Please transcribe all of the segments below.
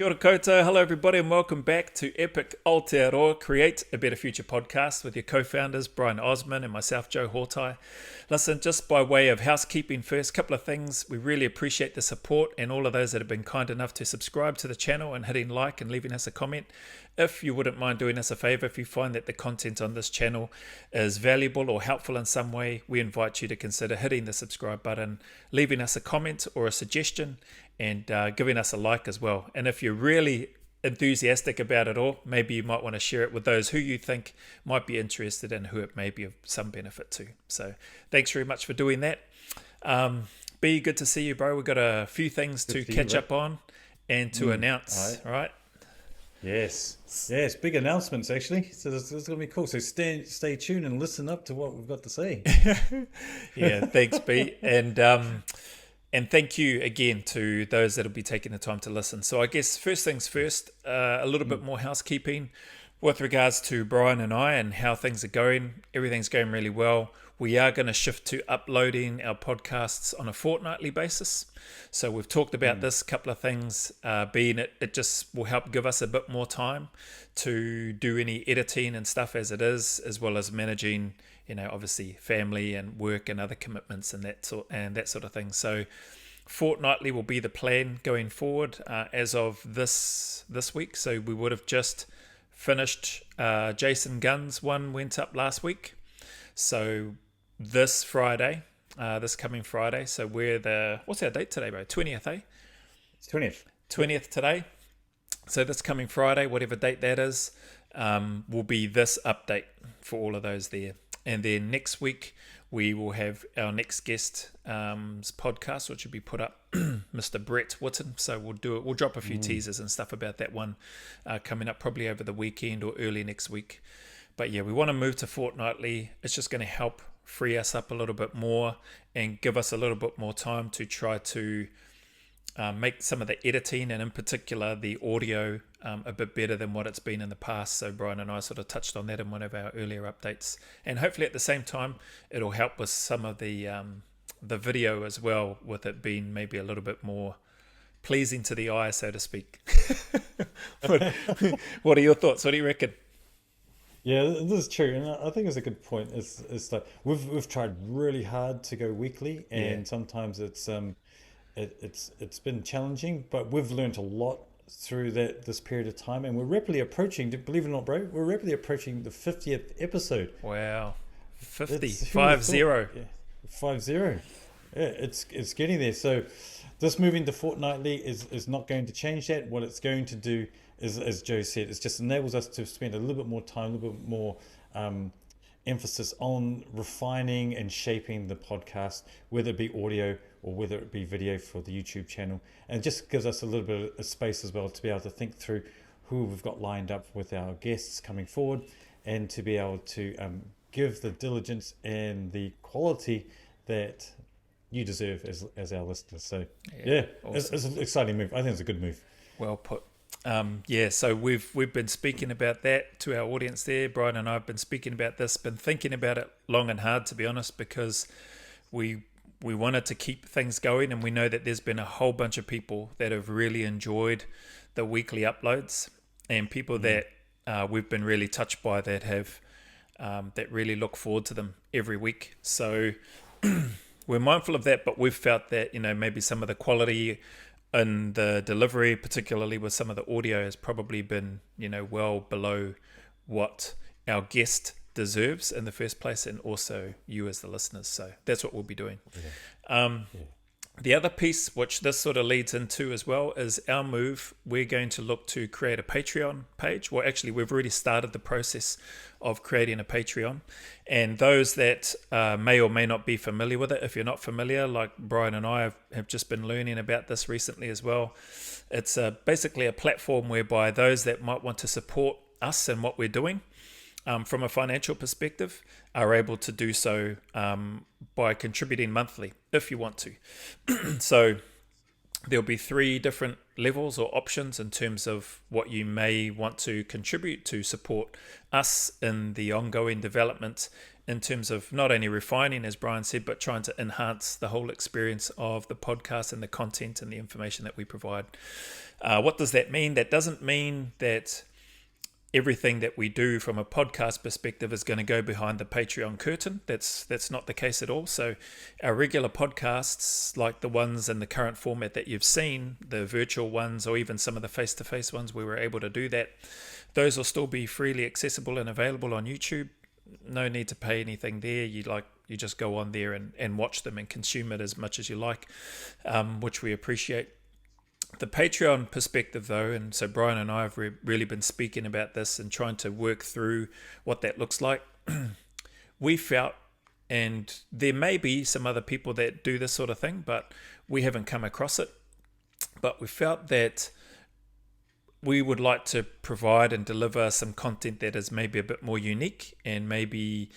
Kia ora koutou. Hello everybody and welcome back to Epich Aotearoa Create, a Better Future podcast with your co-founders Brian Osman and myself, Joe Hotai. Listen, just by way of housekeeping first, couple of things. We really appreciate the support and all of those that have been kind enough to subscribe to the channel and hitting like and leaving us a comment. If you wouldn't mind doing us a favor, if you find that the content on this channel is valuable or helpful in some way, we invite you to consider hitting the subscribe button, leaving us a comment or a suggestion, and giving us a like as well. And if you're really enthusiastic about it all, maybe you might want to share it with those who you think might be interested and who it may be of some benefit to. So thanks very much for doing that. B, good to see you, bro. We've got a few things to catch up on and to announce, all right? Yes, big announcements actually. So this is going to be cool. So stay tuned and listen up to what we've got to say. Yeah, thanks, B. And thank you again to those that will be taking the time to listen. So I guess first things first, a little bit more housekeeping with regards to Brian and I and how things are going. Everything's going really well. We are going to shift to uploading our podcasts on a fortnightly basis. So we've talked about this couple of things, being it just will help give us a bit more time to do any editing and stuff as it is, as well as managing, obviously family and work and other commitments and that sort of thing. So fortnightly will be the plan going forward as of this week. So we would have just finished Jason Gunn's one, went up last week. So this Friday, this coming Friday. So what's our date today, bro? 20th, eh? It's 20th. 20th today. So this coming Friday, whatever date that is, will be this update for all of those there. And then next week, we will have our next guest podcast, which will be put up, Mr. Brett Whitten. So we'll drop a few teasers and stuff about that one coming up probably over the weekend or early next week. But yeah, we want to move to fortnightly. It's just going to help free us up a little bit more and give us a little bit more time to try to make some of the editing and in particular the audio a bit better than what it's been in the past. So Brian and I sort of touched on that in one of our earlier updates, and hopefully at the same time it'll help with some of the video as well, with it being maybe a little bit more pleasing to the eye, so to speak. What are your thoughts? What do you reckon? Yeah, this is true, and I think it's a good point. It's like we've tried really hard to go weekly, and sometimes it's been challenging, but we've learned a lot through this period of time, and we're rapidly approaching, believe it or not, bro, we're rapidly approaching the 50th episode. Wow, 50, 50. Yeah, 50. Yeah, it's getting there. So this moving to fortnightly is not going to change that. What it's going to do is, as Joe said, it just enables us to spend a little bit more time, a little bit more emphasis on refining and shaping the podcast, whether it be audio or whether it be video for the YouTube channel. And it just gives us a little bit of space as well to be able to think through who we've got lined up with our guests coming forward, and to be able to give the diligence and the quality that you deserve as our listeners. So yeah, awesome. It's an exciting move. I think it's a good move. Well put. So we've been speaking about that to our audience there. Brian and I have been speaking about this, been thinking about it long and hard, to be honest, because we wanted to keep things going, and we know that there's been a whole bunch of people that have really enjoyed the weekly uploads, and people that we've been really touched by that have that really look forward to them every week. So we're mindful of that, but we've felt that maybe some of the quality and the delivery, particularly with some of the audio, has probably been, well below what our guest deserves in the first place, and also you as the listeners. So that's what we'll be doing. The other piece, which this sort of leads into as well, is our move. We're going to look to create a Patreon page. Well, actually, we've already started the process of creating a Patreon. And those that may or may not be familiar with it, if you're not familiar, like Brian and I have just been learning about this recently as well. It's basically a platform whereby those that might want to support us and what we're doing from a financial perspective are able to do so by contributing monthly if you want to. So there'll be 3 different levels or options in terms of what you may want to contribute to support us in the ongoing development, in terms of not only refining, as Brian said, but trying to enhance the whole experience of the podcast and the content and the information that we provide. What does that mean? That doesn't mean that everything that we do from a podcast perspective is going to go behind the Patreon curtain. That's not the case at all. So our regular podcasts, like the ones in the current format that you've seen, the virtual ones, or even some of the face-to-face ones, we were able to do that. Those will still be freely accessible and available on YouTube. No need to pay anything there. You just go on there and watch them and consume it as much as you like, which we appreciate. The Patreon perspective, though, and so Brian and I have really been speaking about this and trying to work through what that looks like. We felt, and there may be some other people that do this sort of thing, but we haven't come across it. But we felt that we would like to provide and deliver some content that is maybe a bit more unique and maybe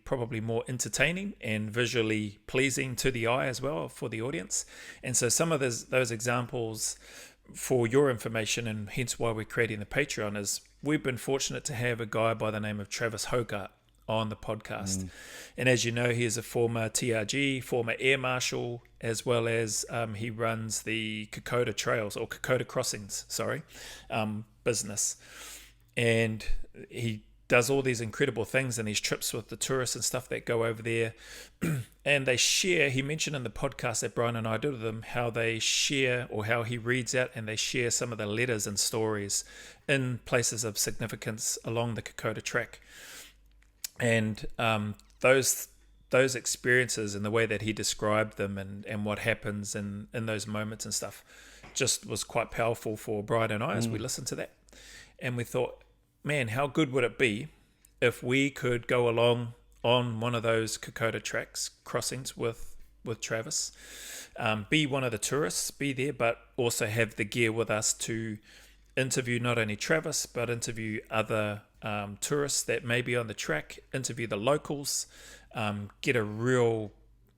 probably more entertaining and visually pleasing to the eye as well for the audience. And so some of those examples for your information, and hence why we're creating the Patreon, is we've been fortunate to have a guy by the name of Travis Hogarth on the podcast. And as you know, he is a former TRG, former Air Marshal, as well as he runs the Kokoda Trails, or Kokoda Crossings, business. And he does all these incredible things and these trips with the tourists and stuff that go over there. And they share, he mentioned in the podcast that Brian and I did with him, how they share, or how he reads out and they share some of the letters and stories in places of significance along the Kokoda Track. And those experiences and the way that he described them and what happens in those moments and stuff just was quite powerful for Brian and I as we listened to that. And we thought, man, how good would it be if we could go along on one of those Kokoda tracks crossings with Travis, be one of the tourists, be there, but also have the gear with us to interview not only Travis, but interview other tourists that may be on the track, interview the locals, get a real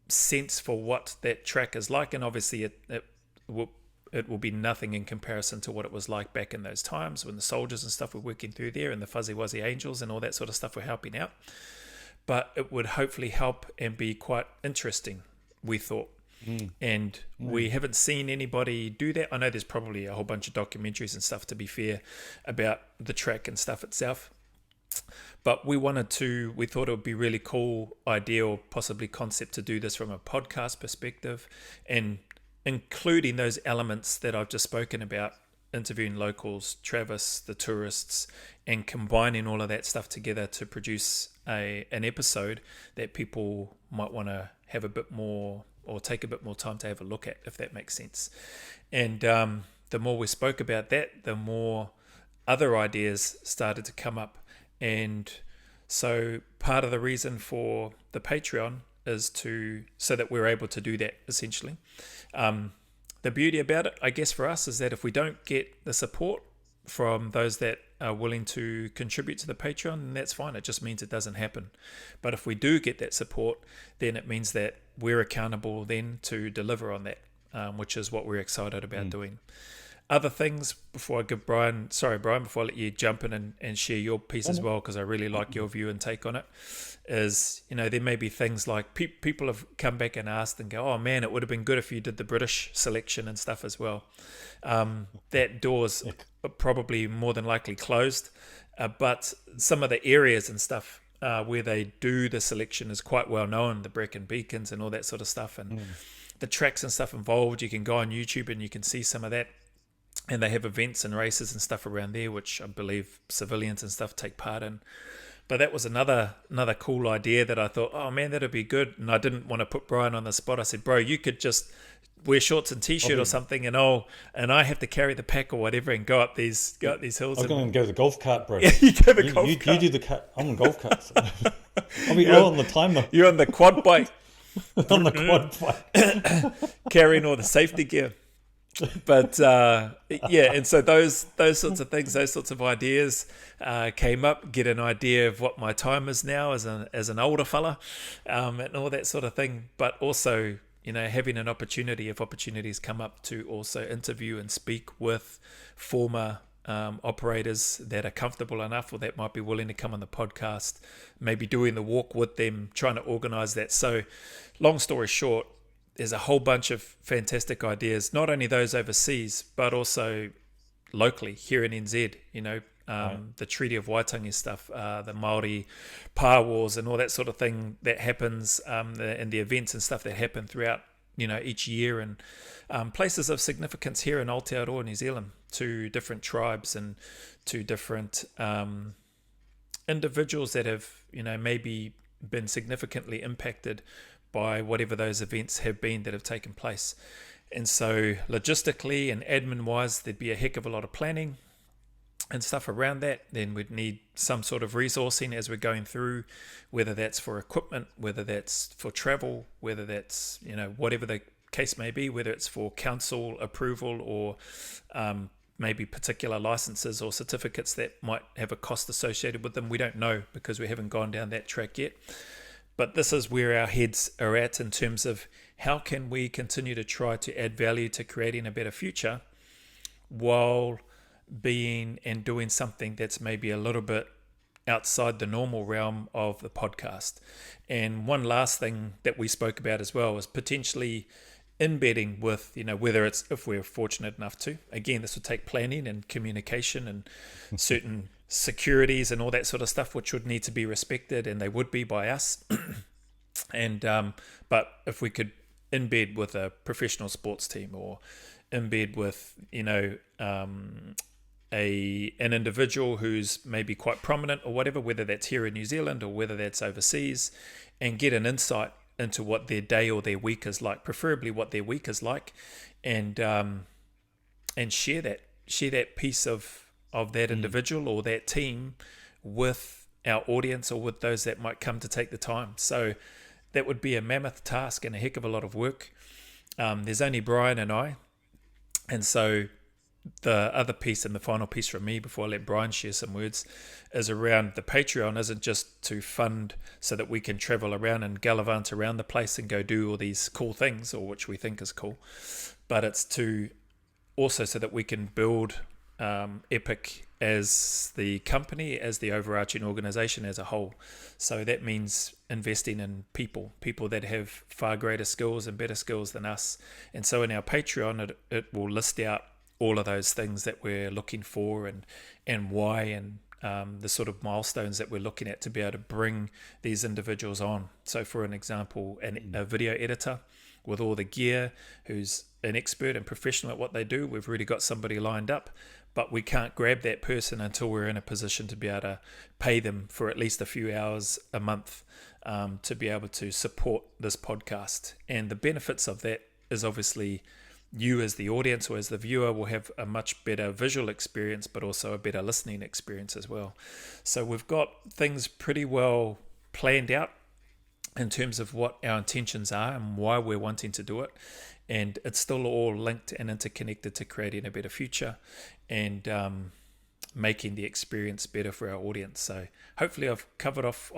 sense for what that track is like. And obviously it will be nothing in comparison to what it was like back in those times when the soldiers and stuff were working through there, and the Fuzzy Wuzzy Angels and all that sort of stuff were helping out. But it would hopefully help and be quite interesting, we thought. And we haven't seen anybody do that. I know there's probably a whole bunch of documentaries and stuff, to be fair, about the track and stuff itself. But we thought it would be really cool idea, or possibly concept, to do this from a podcast perspective, and including those elements that I've just spoken about, interviewing locals, Travis, the tourists, and combining all of that stuff together to produce an episode that people might want to have a bit more, or take a bit more time to have a look at, if that makes sense. And the more we spoke about that, the more other ideas started to come up. And so part of the reason for the Patreon is so that we're able to do that, essentially. The beauty about it, I guess, for us, is that if we don't get the support from those that are willing to contribute to the Patreon, then that's fine. It just means it doesn't happen. But if we do get that support, then it means that we're accountable then to deliver on that, which is what we're excited about doing. Other things, before I give Brian, before I let you jump in and share your piece as well, because I really like your view and take on it, is, there may be things like people have come back and asked and go, oh man, it would have been good if you did the British selection and stuff as well. That door's probably more than likely closed, but some of the areas and stuff where they do the selection is quite well known, the Brecon Beacons and all that sort of stuff, and the tracks and stuff involved. You can go on YouTube and you can see some of that. And they have events and races and stuff around there, which I believe civilians and stuff take part in. But that was another cool idea that I thought, oh man, that'd be good. And I didn't want to put Brian on the spot. I said, bro, you could just wear shorts and t-shirt or something, and I have to carry the pack or whatever and go up these hills. I'm going to go the golf cart, bro. Yeah, you go the golf cart. You do the cart. I'm on golf carts. I'll be all on the timer. You're on the quad bike. On the quad bike. Carrying all the safety gear. But and so those sorts of things, those sorts of ideas came up. Get an idea of what my time is now as an older fella, and all that sort of thing. But also, having an opportunity, if opportunities come up, to also interview and speak with former operators that are comfortable enough or that might be willing to come on the podcast, maybe doing the walk with them, trying to organize that. So long story short, there's a whole bunch of fantastic ideas, not only those overseas, but also locally here in NZ, the Treaty of Waitangi stuff, the Māori Pā Wars and all that sort of thing that happens, and the events and stuff that happen throughout, each year, and places of significance here in Aotearoa, New Zealand, to different tribes and to different individuals that have, maybe been significantly impacted by whatever those events have been that have taken place. And so logistically and admin wise, there'd be a heck of a lot of planning and stuff around that. Then we'd need some sort of resourcing as we're going through, whether that's for equipment, whether that's for travel, whether that's, whatever the case may be, whether it's for council approval or maybe particular licenses or certificates that might have a cost associated with them. We don't know because we haven't gone down that track yet. But this is where our heads are at in terms of how can we continue to try to add value to creating a better future while being and doing something that's maybe a little bit outside the normal realm of the podcast. And one last thing that we spoke about as well is potentially embedding with, whether it's, if we're fortunate enough to, again, this would take planning and communication and certain securities and all that sort of stuff, which would need to be respected, and they would be by us. And but if we could embed with a professional sports team or embed with, an individual who's maybe quite prominent or whatever, whether that's here in New Zealand or whether that's overseas, and get an insight into what their day or their week is like, preferably what their week is like, and share that piece of that individual or that team with our audience or with those that might come to take the time. So that would be a mammoth task and a heck of a lot of work. There's only Brian and I, and so the other piece and the final piece from me before I let Brian share some words is around the Patreon. Isn't just to fund so that we can travel around and gallivant around the place and go do all these cool things, or which we think is cool, but it's to also so that we can build Epich as the company, as the overarching organization as a whole. So that means investing in people that have far greater skills and better skills than us. And so in our Patreon, it will list out all of those things that we're looking for and why, and the sort of milestones that we're looking at to be able to bring these individuals on. So for an example, a video editor with all the gear, who's an expert and professional at what they do. We've already got somebody lined up, but we can't grab that person until we're in a position to be able to pay them for at least a few hours a month to be able to support this podcast. And the benefits of that is obviously you as the audience or as the viewer will have a much better visual experience, but also a better listening experience as well. So we've got things pretty well planned out in terms of what our intentions are and why we're wanting to do it. And it's still all linked and interconnected to creating a better future and making the experience better for our audience. So hopefully I've covered off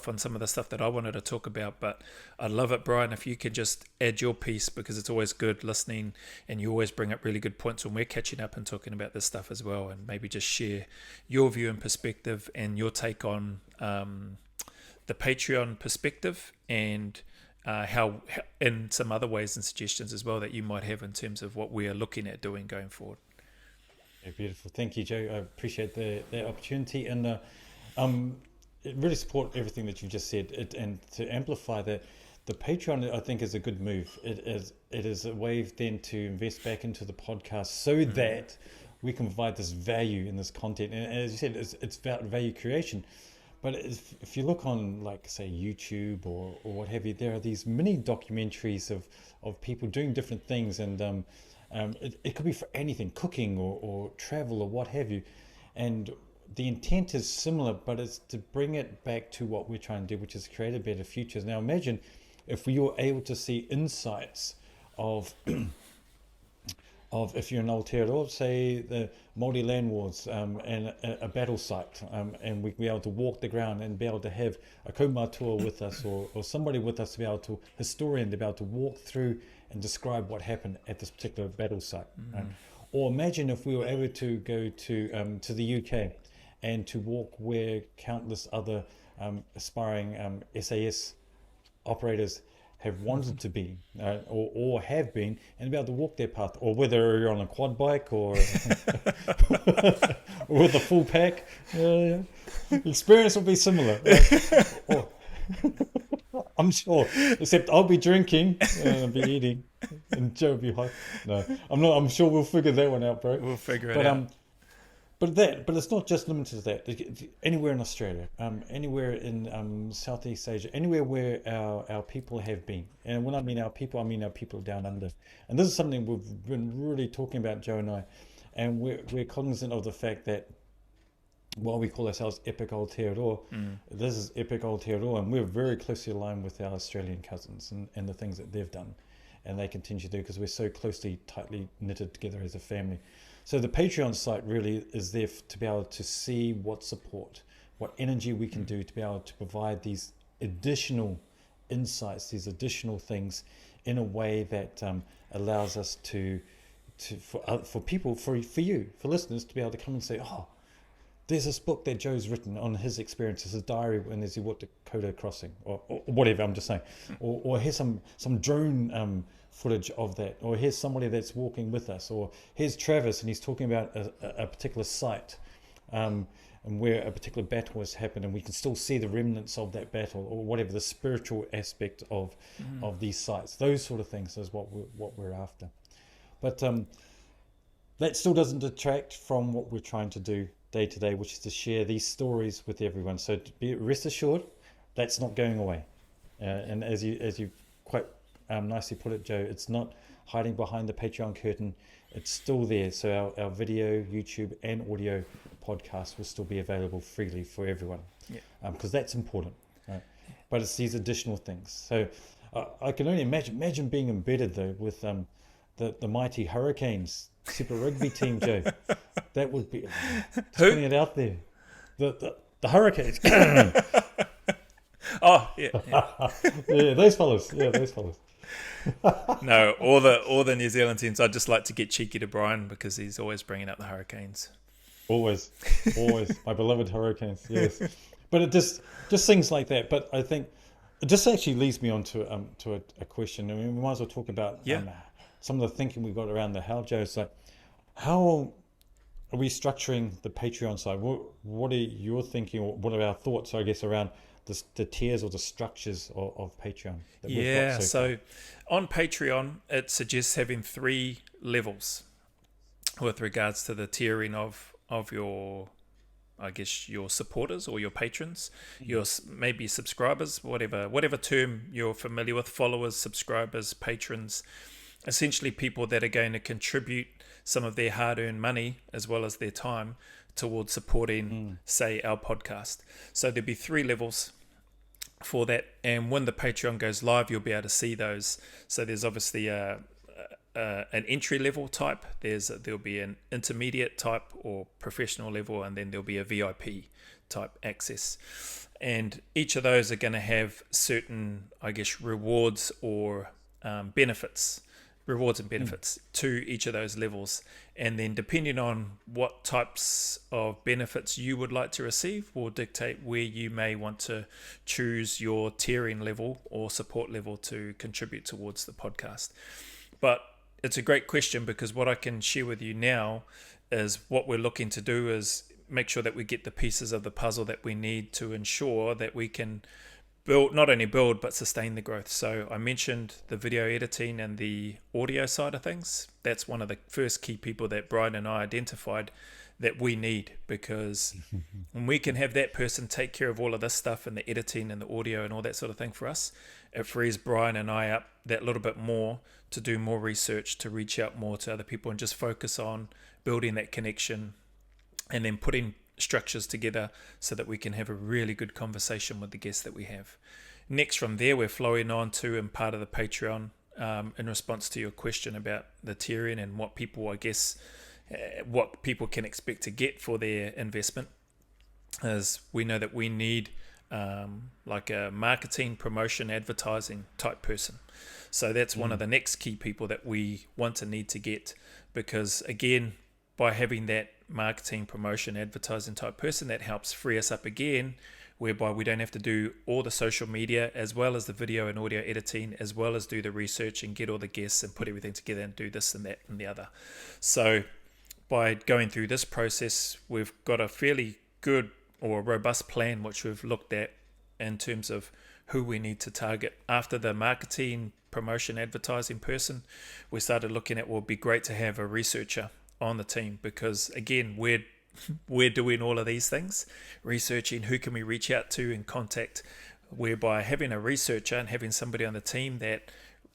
on some of the stuff that I wanted to talk about, but I'd love it, Brian, if you could just add your piece, because it's always good listening and you always bring up really good points when we're catching up and talking about this stuff as well, and maybe just share your view and perspective and your take on the Patreon perspective, and how in some other ways and suggestions as well that you might have in terms of what we are looking at doing going forward. Yeah, beautiful. Thank you, Joe. I appreciate the opportunity, and it really support everything that you've just said. And to amplify that, the Patreon, I think, is a good move. It is a way then to invest back into the podcast so that we can provide this value in this content. And as you said, it's about value creation. But if you look on, like, say, YouTube or what have you, there are these mini documentaries of people doing different things, and it could be for anything, cooking or travel or what have you. And the intent is similar, but it's to bring it back to what we're trying to do, which is create a better future. Now imagine if we were able to see insights of of, if you're in Aotearoa, say the Māori land wars, and a battle site, and we'd be able to walk the ground and be able to have a kaumātua with us, or somebody with us to be able to, historian, to be able to walk through and describe what happened at this particular battle site. Right? Or imagine if we were able to go to the UK and to walk where countless other aspiring SAS operators have wanted to be, or have been, and be able to walk their path, or whether you're on a quad bike or with a full pack, the experience will be similar. Or, I'm sure, except I'll be drinking and I'll be eating, and Joe will be high. No, I'm not. I'm sure we'll figure that one out, bro. We'll figure it out. But it's not just limited to that. Anywhere in Australia, anywhere in Southeast Asia, anywhere where our people have been. And when I mean our people, I mean our people down under. And this is something we've been really talking about, Joe and I. And we're cognizant of the fact that while we call ourselves Epich Aotearoa, this is Epich Aotearoa, and we're very closely aligned with our Australian cousins and the things that they've done. And they continue to do, because we're so closely, tightly knitted together as a family. So the Patreon site really is there to be able to see what support, what energy we can do to be able to provide these additional insights, these additional things in a way that allows us for people, for you, for listeners, to be able to come and say, oh, there's this book that Joe's written on his experiences, his diary when he walked the Dakota crossing, or whatever, I'm just saying. Or here's some drone footage of that, or here's somebody that's walking with us, or here's Travis and he's talking about a particular site and where a particular battle has happened, and we can still see the remnants of that battle, or whatever, the spiritual aspect of these sites. Those sort of things is what we're after. But that still doesn't detract from what we're trying to do day to day, which is to share these stories with everyone. So to be rest assured, that's not going away. And as you quite nicely put it, Joe, it's not hiding behind the Patreon curtain. It's still there. So our video, YouTube, and audio podcast will still be available freely for everyone, because that's important, right? But it's these additional things. So I can only imagine being embedded though with the mighty Hurricanes Super Rugby team, Joe. That would be putting it out there. The Hurricanes. Oh yeah. Yeah, those fellas. No, all the New Zealand teams. I'd just like to get cheeky to Brian because he's always bringing up the Hurricanes. Always, my beloved Hurricanes. Yes, but it just things like that. But I think it just actually leads me on to a question. I mean, we might as well talk about some of the thinking we've got around the how, Joe. So, how are we structuring the Patreon side? What are your thinking, or what are our thoughts, I guess, around the tiers or the structures of Patreon? So on Patreon, it suggests having 3 levels with regards to the tiering of your, I guess, your supporters or your patrons, your maybe subscribers, whatever term you're familiar with, followers, subscribers, patrons, essentially people that are going to contribute some of their hard-earned money as well as their time towards supporting, say, our podcast. So there'll be 3 levels for that, and when the Patreon goes live, you'll be able to see those. So there's obviously an entry level type, there'll be an intermediate type or professional level, and then there'll be a VIP type access. And each of those are going to have certain, I guess, rewards or benefits to each of those levels, and then depending on what types of benefits you would like to receive will dictate where you may want to choose your tiering level or support level to contribute towards the podcast. But it's a great question, because what I can share with you now is what we're looking to do is make sure that we get the pieces of the puzzle that we need to ensure that we can not only build but sustain the growth. So I mentioned the video editing and the audio side of things. That's one of the first key people that Brian and I identified that we need, because when we can have that person take care of all of this stuff and the editing and the audio and all that sort of thing for us, it frees Brian and I up that little bit more to do more research, to reach out more to other people and just focus on building that connection and then putting structures together so that we can have a really good conversation with the guests that we have. Next from there, we're flowing on to, and part of the Patreon in response to your question about the tiering and what people, I guess, what people can expect to get for their investment, is we know that we need like a marketing, promotion, advertising type person. So that's one of the next key people that we want to need to get, because again, by having that marketing, promotion, advertising type person, that helps free us up again, whereby we don't have to do all the social media as well as the video and audio editing, as well as do the research and get all the guests and put everything together and do this and that and the other. So by going through this process, we've got a fairly good or a robust plan which we've looked at in terms of who we need to target. After the marketing, promotion, advertising person, we started looking at, well, it'd be great to have a researcher on the team, because again, we're doing all of these things, researching who can we reach out to and contact, whereby having a researcher and having somebody on the team that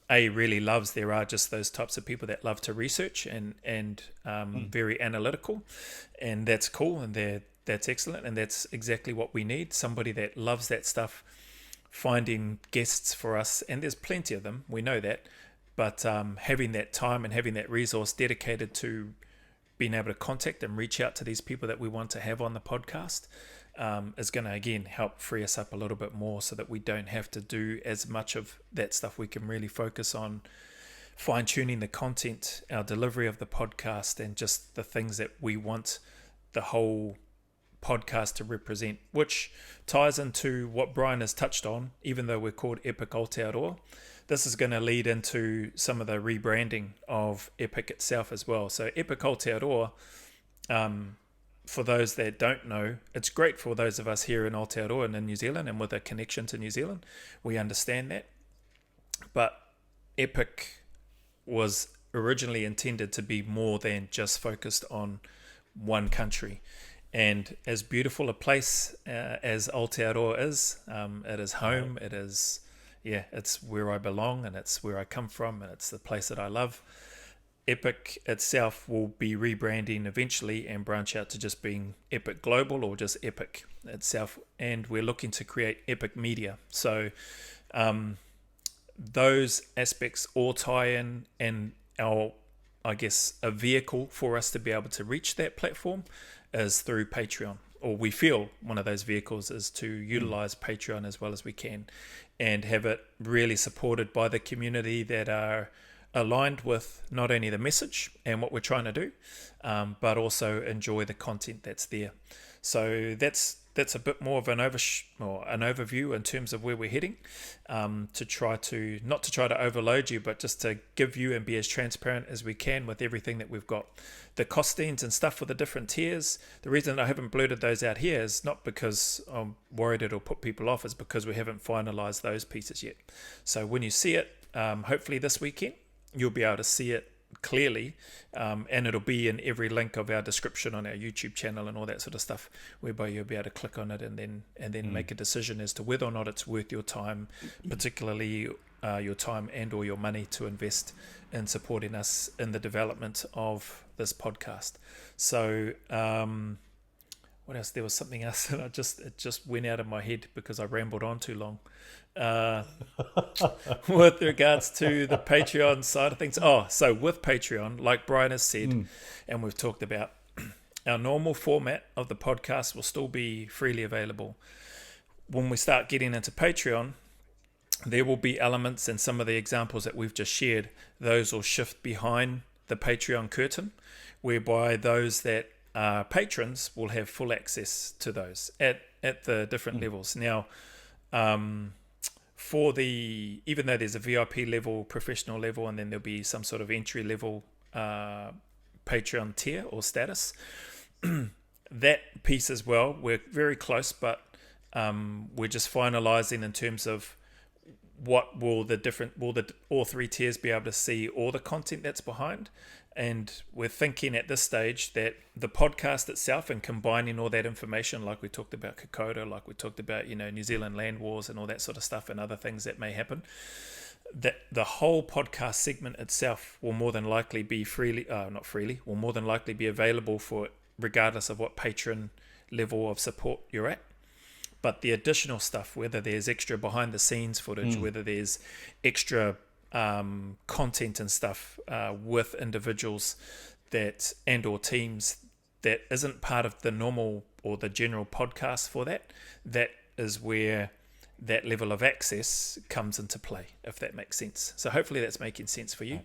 really loves, there are just those types of people that love to research and very analytical, and that's cool, and that's excellent, and that's exactly what we need, somebody that loves that stuff, finding guests for us, and there's plenty of them, we know that, but having that time and having that resource dedicated to being able to contact and reach out to these people that we want to have on the podcast is going to, again, help free us up a little bit more, so that we don't have to do as much of that stuff. We can really focus on fine-tuning the content, our delivery of the podcast, and just the things that we want the whole podcast to represent, which ties into what Brian has touched on. Even though we're called Epich Aotearoa, this is going to lead into some of the rebranding of Epich itself as well. So Epich Aotearoa, for those that don't know, it's great for those of us here in Aotearoa and in New Zealand and with a connection to New Zealand. We understand that. But Epich was originally intended to be more than just focused on one country. And as beautiful a place as Aotearoa is, it is home, it is, it's where I belong, and it's where I come from, and it's the place that I love. Epich itself will be rebranding eventually and branch out to just being Epich Global, or just Epich itself, and we're looking to create Epich Media. So those aspects all tie in, and our, I guess, a vehicle for us to be able to reach that platform is through Patreon, or we feel one of those vehicles is to utilize Patreon as well as we can, and have it really supported by the community that are aligned with not only the message and what we're trying to do, but also enjoy the content that's there. So that's a bit more of an overview in terms of where we're heading, not to try to overload you, but just to give you and be as transparent as we can with everything that we've got. The costings and stuff for the different tiers, the reason I haven't blurted those out here is not because I'm worried it'll put people off, is because we haven't finalized those pieces yet. So when you see it, hopefully this weekend, you'll be able to see it clearly, and it'll be in every link of our description on our YouTube channel and all that sort of stuff, whereby you'll be able to click on it and then make a decision as to whether or not it's worth your time, particularly your time and or your money to invest in supporting us in the development of this podcast. So what else? There was something else that it just went out of my head because I rambled on too long. With regards to the Patreon side of things. So with Patreon, like Brian has said, and we've talked about, our normal format of the podcast will still be freely available. When we start getting into Patreon, there will be elements, and some of the examples that we've just shared, those will shift behind the Patreon curtain, whereby those that are patrons will have full access to those at the different levels. Now, even though there's a VIP level, professional level, and then there'll be some sort of entry level Patreon tier or status, that piece as well, we're very close, but we're just finalizing in terms of what will all three tiers be able to see all the content that's behind. And we're thinking at this stage that the podcast itself, and combining all that information, like we talked about Kokoda, like we talked about, New Zealand land wars and all that sort of stuff, and other things that may happen, that the whole podcast segment itself will more than likely be will more than likely be available for, regardless of what patron level of support you're at. But the additional stuff, whether there's extra behind the scenes footage, whether there's extra content and stuff with individuals that and or teams that isn't part of the normal or the general podcast for that. That is where that level of access comes into play, if that makes sense. So hopefully that's making sense for you.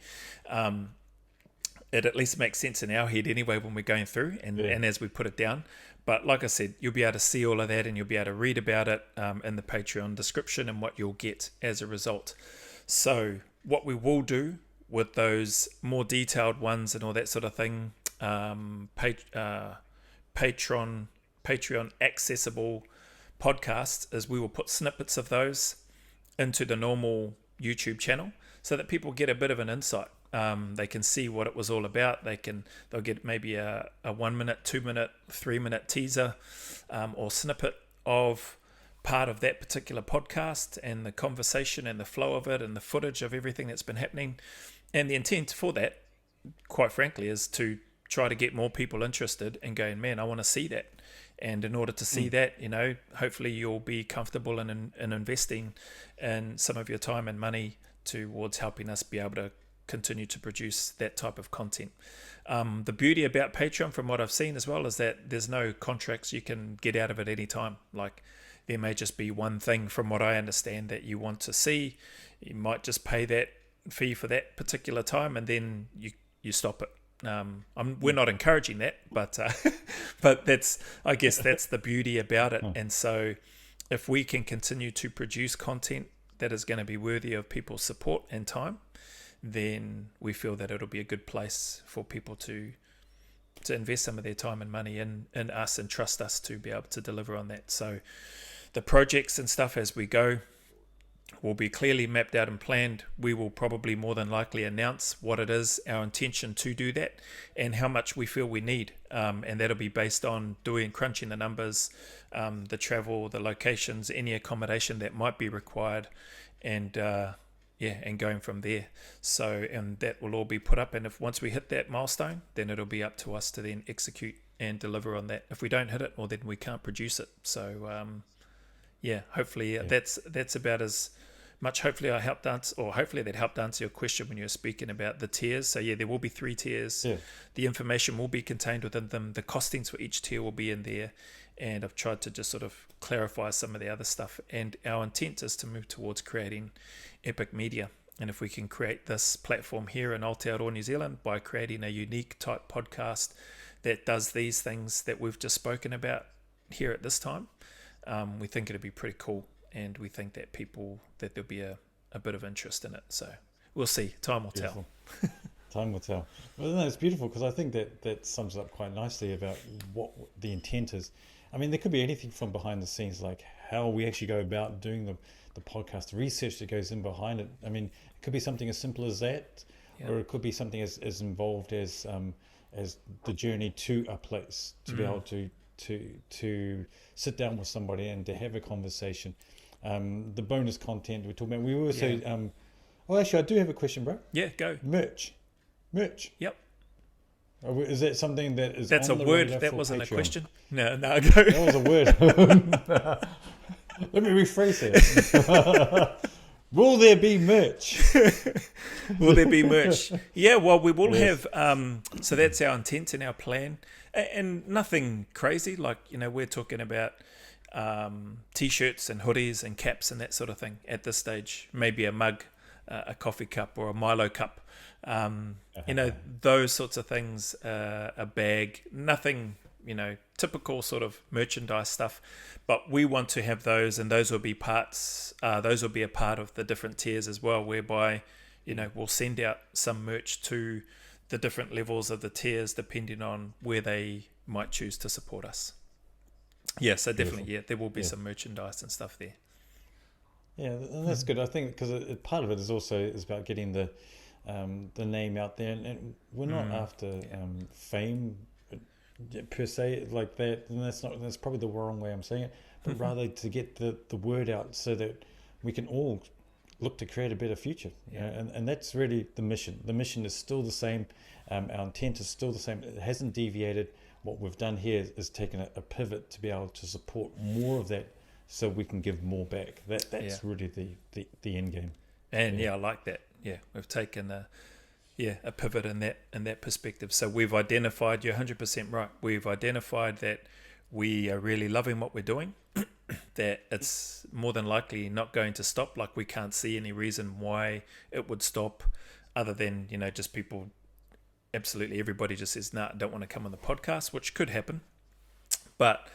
It at least makes sense in our head anyway when we're going through and as we put it down. But like I said, you'll be able to see all of that and you'll be able to read about it in the Patreon description and what you'll get as a result. So what we will do with those more detailed ones and all that sort of thing, Patreon accessible podcasts, is we will put snippets of those into the normal YouTube channel so that people get a bit of an insight. They can see what it was all about. They'll get maybe a 1 minute, 2 minute, 3 minute teaser or snippet of part of that particular podcast and the conversation and the flow of it and the footage of everything that's been happening. And the intent for that, quite frankly, is to try to get more people interested and going, man, I want to see that. And in order to see that, hopefully you'll be comfortable in investing in some of your time and money towards helping us be able to continue to produce that type of content. The beauty about Patreon, from what I've seen as well, is that there's no contracts you can get out of it any time. Like, there may just be one thing, from what I understand, that you want to see. You might just pay that fee for that particular time, and then you stop it. We're not encouraging that, but I guess that's the beauty about it. And so if we can continue to produce content that is going to be worthy of people's support and time, then we feel that it'll be a good place for people to invest some of their time and money in us and trust us to be able to deliver on that. So the projects and stuff as we go will be clearly mapped out and planned. We will probably more than likely announce what it is, our intention to do that, and how much we feel we need. And that'll be based on crunching the numbers, the travel, the locations, any accommodation that might be required, and going from there. So, and that will all be put up. And if once we hit that milestone, then it'll be up to us to then execute and deliver on that. If we don't hit it, well, then we can't produce it. So, hopefully that's about as much. Hopefully I helped answer, or hopefully that helped answer your question when you were speaking about the tiers. So there will be 3 tiers. The information will be contained within them. The costings for each tier will be in there, and I've tried to just sort of clarify some of the other stuff. And our intent is to move towards creating epic media. And if we can create this platform here in Aotearoa, New Zealand, by creating a unique type podcast that does these things that we've just spoken about here at this time, we think it'd be pretty cool, and we think that there'll be a bit of interest in it. So we'll see. Time will tell. Time will tell. Well, no, it's beautiful, because I think that sums up quite nicely about what the intent is. I mean, there could be anything from behind the scenes, like how we actually go about doing the podcast, the research that goes in behind it. I mean, it could be something as simple as that, or it could be something as involved as the journey to a place, to be able to sit down with somebody and to have a conversation. The bonus content we're talking about. We also, actually, I do have a question, bro. Yeah, go. Merch. Yep. Is that something that is? That's on a the word. radar That for wasn't Patreon? a question. No, go. That was a word. Let me rephrase it. Will there be merch? Will there be merch? Yeah, well, we will have. So that's our intent and our plan, and nothing crazy. Like, we're talking about t-shirts and hoodies and caps and that sort of thing at this stage. Maybe a mug, a coffee cup, or a Milo cup. Those sorts of things. A bag. Nothing. Typical sort of merchandise stuff, but we want to have those, and those will be parts. Those will be a part of the different tiers as well, whereby we'll send out some merch to the different levels of the tiers depending on where they might choose to support us. Yeah, so definitely, there will be some merchandise and stuff there. Yeah, and that's good. I think because part of it is about getting the name out there, and we're not after fame per se like that, and that's probably the wrong way I'm saying it, but rather to get the word out so that we can all look to create a better future. And that's really the mission. The mission is still the same. Our intent is still the same. It hasn't deviated. What we've done here is taken a pivot to be able to support more of that, so we can give more back. That's really the end game. And I like that. we've taken a pivot in that perspective. So we've identified, you're 100% right. We've identified that we are really loving what we're doing, that it's more than likely not going to stop. Like, we can't see any reason why it would stop, other than, just people, absolutely everybody just says, nah, I don't want to come on the podcast, which could happen. But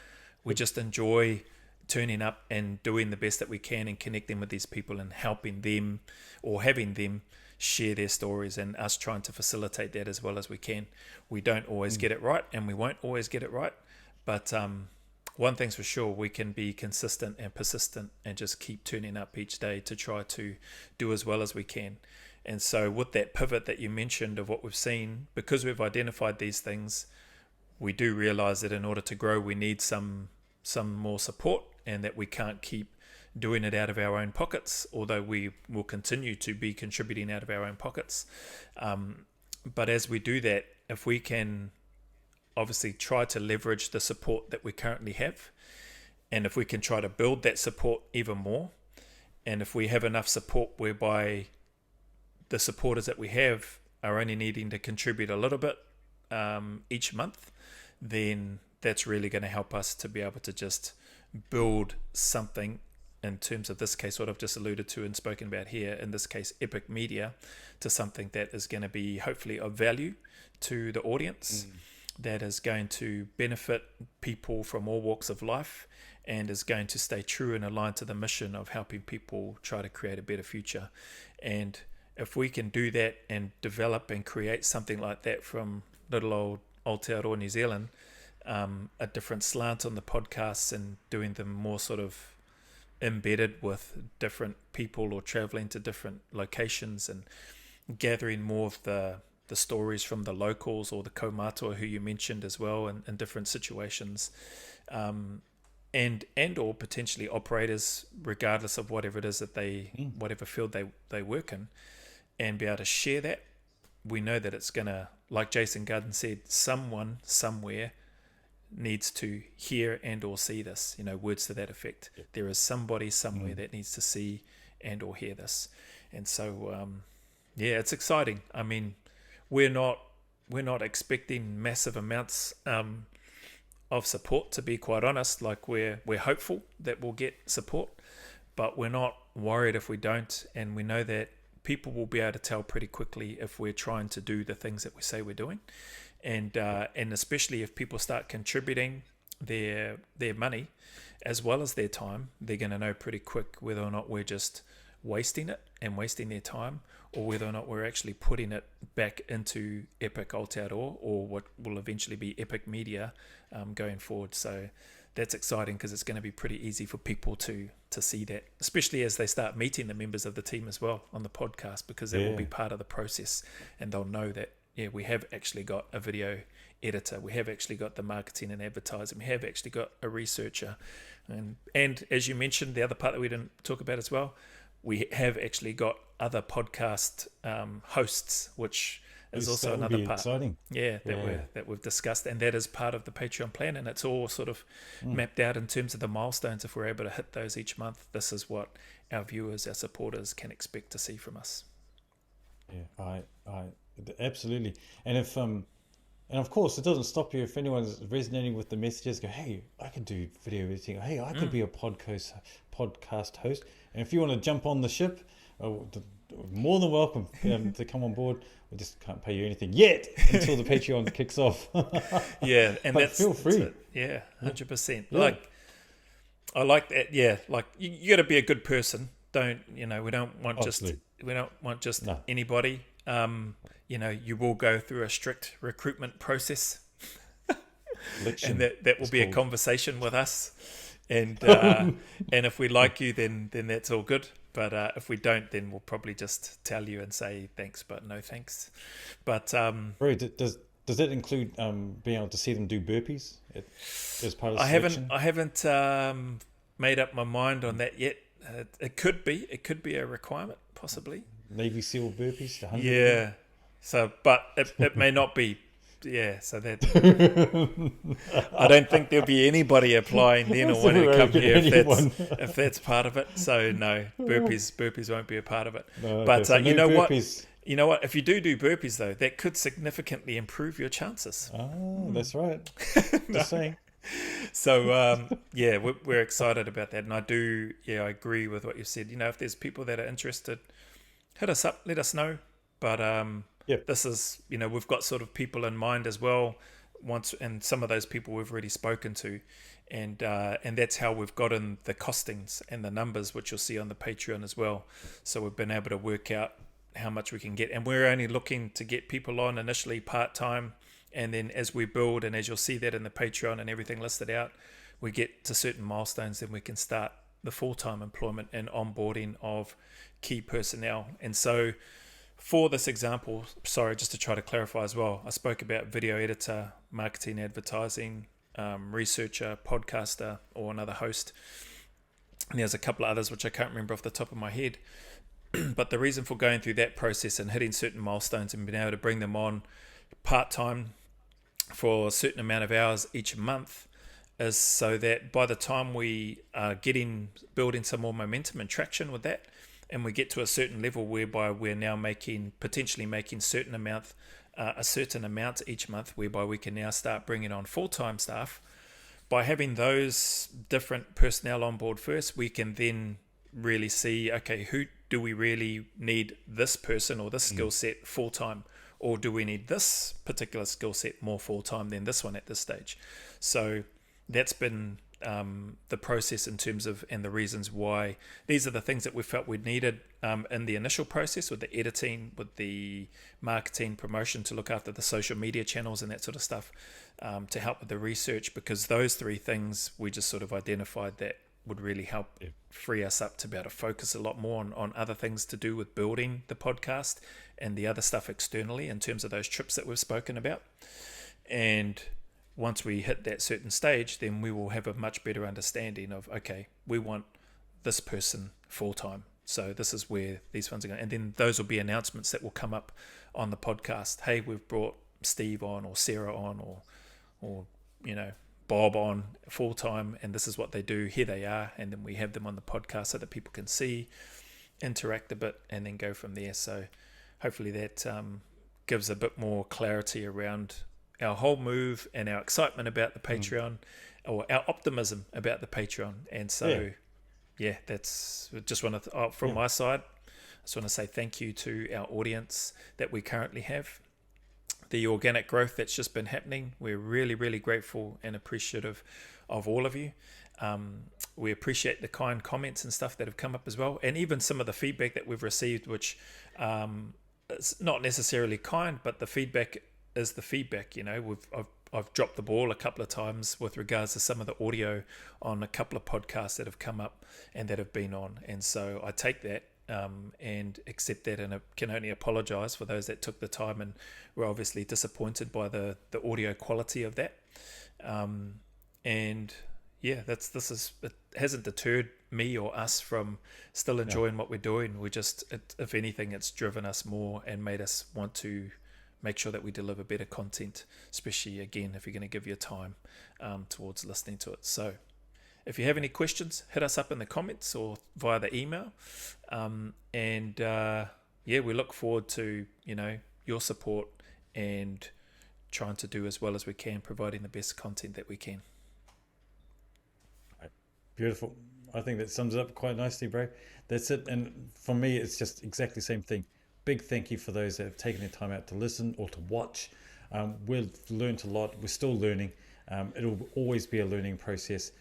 we just enjoy turning up and doing the best that we can and connecting with these people and helping them, or having them share their stories, and us trying to facilitate that as well as we can. We don't always get it right, and we won't always get it right. But one thing's for sure, we can be consistent and persistent and just keep turning up each day to try to do as well as we can. And so with that pivot that you mentioned of what we've seen, because we've identified these things, we do realize that in order to grow, we need some more support, and that we can't keep doing it out of our own pockets, although we will continue to be contributing out of our own pockets. But as we do that, if we can obviously try to leverage the support that we currently have, and if we can try to build that support even more, and if we have enough support whereby the supporters that we have are only needing to contribute a little bit each month, then that's really going to help us to be able to just build something, in terms of this case, what I've just alluded to and spoken about here, in this case, Epich Media, to something that is going to be hopefully of value to the audience, that is going to benefit people from all walks of life, and is going to stay true and aligned to the mission of helping people try to create a better future. And if we can do that and develop and create something like that from little old Aotearoa New Zealand, a different slant on the podcasts, and doing them more sort of embedded with different people, or traveling to different locations and gathering more of the stories from the locals, or the kaumātua who you mentioned as well, in different situations, and or potentially operators, regardless of whatever it is that whatever field they work in, and be able to share that. We know that it's gonna, like Jason Garden said, someone somewhere needs to hear and or see this, words to that effect. Yep. There is somebody somewhere that needs to see and or hear this. And so it's exciting. I mean, we're not expecting massive amounts of support, to be quite honest. Like, we're hopeful that we'll get support, but we're not worried if we don't. And we know that people will be able to tell pretty quickly if we're trying to do the things that we say we're doing. And especially if people start contributing their money as well as their time, they're going to know pretty quick whether or not we're just wasting it and wasting their time, or whether or not we're actually putting it back into Epich Aotearoa, or what will eventually be Epich Media going forward. So that's exciting, because it's going to be pretty easy for people to see that, especially as they start meeting the members of the team as well on the podcast, because that will be part of the process, and they'll know that, we have actually got a video editor, we have actually got the marketing and advertising, we have actually got a researcher, and as you mentioned, the other part that we didn't talk about as well, we have actually got other podcast hosts, which is also another part. Exciting. That we've discussed, and that is part of the Patreon plan, and it's all sort of mapped out in terms of the milestones. If we're able to hit those each month, this is what our viewers, our supporters can expect to see from us. I absolutely. And if and of course, it doesn't stop you if anyone's resonating with the messages. Go, hey, I can do video editing. Hey, I could be a podcast host. And if you want to jump on the ship, more than welcome to come on board. We just can't pay you anything yet until the Patreon kicks off. And but feel free. 100%. Like, I like that. Yeah, like you got to be a good person. We don't want just anybody. You will go through a strict recruitment process, and that will be a conversation with us. And and if we like you, then that's all good. But if we don't, then we'll probably just tell you and say thanks, but no thanks. But does that include being able to see them do burpees as part of the selection? I haven't made up my mind on that yet. It could be a requirement, possibly. Navy SEAL burpees. Yeah. So, but it may not be. yeah, so that I don't think there'll be anybody applying then or wanting to come here if that's part of it. So no, burpees won't be a part of it. No, okay, But so you no know what? burpees. You know what? If you do burpees though, that could significantly improve your chances. That's right. Just saying. So yeah, we're excited about that, and I agree with what you said. You know, if there's people that are interested, hit us up, let us know. But Yep. this is, you know, we've got sort of people in mind as well. And some of those people we've already spoken to, and that's how we've gotten the costings and the numbers, which you'll see on the Patreon as well. So we've been able to work out how much we can get, and we're only looking to get people on initially part-time, and then as we build, and as you'll see that in the Patreon and everything listed out, we get to certain milestones, then we can start the full-time employment and onboarding of key personnel. And so for this example, sorry, just to try to clarify as well, I spoke about video editor, marketing, advertising, researcher, podcaster, or another host. And there's a couple of others which I can't remember off the top of my head. But the reason for going through that process and hitting certain milestones and being able to bring them on part-time for a certain amount of hours each month is so that by the time we are building some more momentum and traction with that, and we get to a certain level whereby we're now potentially making a certain amount each month, whereby we can now start bringing on full-time staff. By having those different personnel on board first, we can then really see, okay, who do we really need this person or this skill set full-time, or do we need this particular skill set more full-time than this one at this stage? So that's been the process in terms of, and the reasons why these are the things that we felt we needed in the initial process, with the editing, with the marketing, promotion, to look after the social media channels and that sort of stuff, to help with the research, because those three things we just sort of identified that would really help free us up to be able to focus a lot more on other things to do with building the podcast and the other stuff externally in terms of those trips that we've spoken about. And once we hit that certain stage, then we will have a much better understanding of, okay, we want this person full-time. So this is where these funds are going. And then those will be announcements that will come up on the podcast. Hey, we've brought Steve on, or Sarah on, or you know, Bob on full-time, and this is what they do. Here they are. And then we have them on the podcast so that people can see, interact a bit, and then go from there. So hopefully that gives a bit more clarity around our whole move and our excitement about the Patreon, or our optimism about the Patreon. And so, yeah, that's just want to, from my side, I just want to say thank you to our audience that we currently have. The organic growth that's just been happening, we're really, really grateful and appreciative of all of you. We appreciate the kind comments and stuff that have come up as well, and even some of the feedback that we've received, which it's not necessarily kind, but the feedback is the feedback. You know, I've dropped the ball a couple of times with regards to some of the audio on a couple of podcasts that have come up and that have been on, and so I take that and accept that, and I can only apologize for those that took the time and were obviously disappointed by the audio quality of that. And yeah, it hasn't deterred me or us from still enjoying what we're doing. We just, if anything, it's driven us more and made us want to make sure that we deliver better content, especially, again, if you're going to give your time towards listening to it. So if you have any questions, hit us up in the comments or via the email. Yeah, we look forward to, you know, your support and trying to do as well as we can, providing the best content that we can. Beautiful. I think that sums it up quite nicely, bro. That's it. And for me, it's just exactly the same thing. Big thank you for those that have taken their time out to listen or to watch. We've learned a lot. We're still learning. It'll always be a learning process,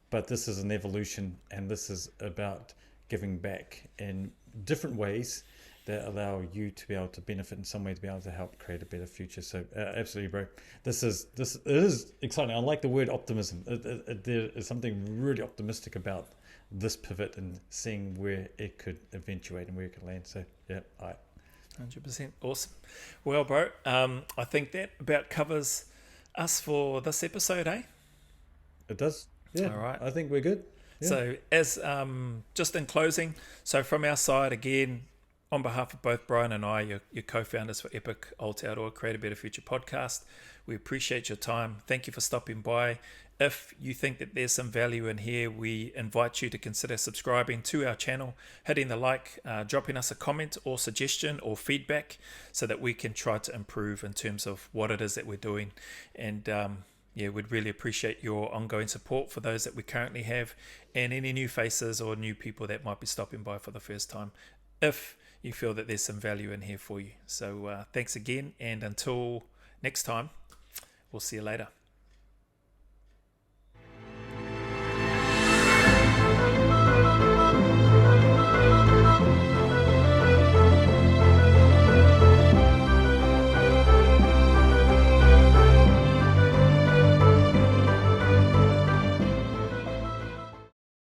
but this is an evolution, and this is about giving back in different ways that allow you to be able to benefit in some way, to be able to help create a better future. So absolutely, bro. It is exciting. I like the word optimism. There is something really optimistic about this pivot and seeing where it could eventuate and where it could land. So yeah, 100%. Awesome. Well, bro, I think that about covers us for this episode, eh? It does. Yeah. All right. I think we're good. Yeah. So as just in closing, so from our side, again, On behalf of both Brian and I, your co-founders for Epich Aotearoa Create a Better Future podcast, we appreciate your time. Thank you for stopping by. If you think that there's some value in here, we invite you to consider subscribing to our channel, hitting the like, dropping us a comment or suggestion or feedback so that we can try to improve in terms of what it is that we're doing. And we'd really appreciate your ongoing support for those that we currently have and any new faces or new people that might be stopping by for the first time, if you feel that there's some value in here for you. So thanks again, and until next time, we'll see you later.